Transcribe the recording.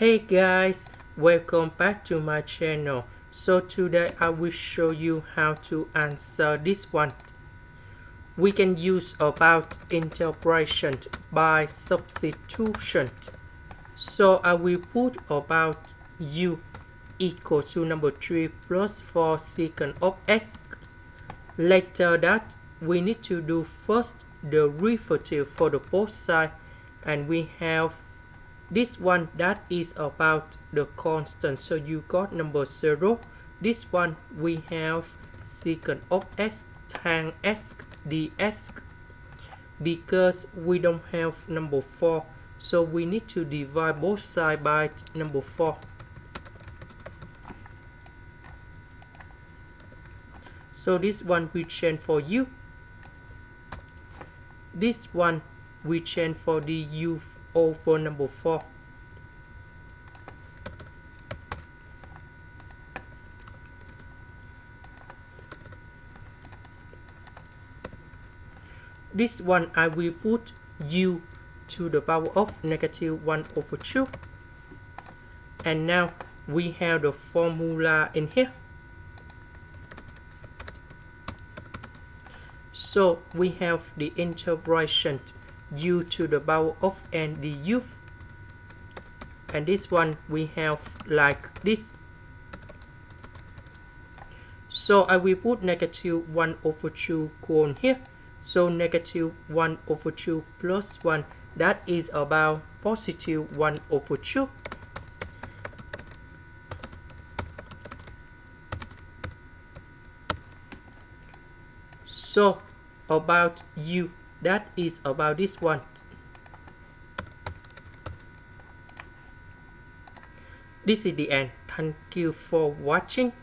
Hey guys, welcome back to my channel. So today I will show you how to answer this one. We can use about integration by substitution. So I will put about u equal to number 3 plus 4 secant of x. Later that we need to do first the derivative for the both sides, and we have this one that is about the constant, so you got number 0. This one we have secant of x tan x dx. Because we don't have number 4, so we need to divide both sides by number 4. So this one we change for u. This one we change for the u over number 4. This one I will put u to the power of negative 1 over 2. And now we have the formula in here. So we have the integration u to the power of n du. And this one we have like this. So I will put negative 1 over 2 on here. So negative 1 over 2 plus 1, that is about positive 1 over 2. So about u, that is about this one. This is the end. Thank you for watching.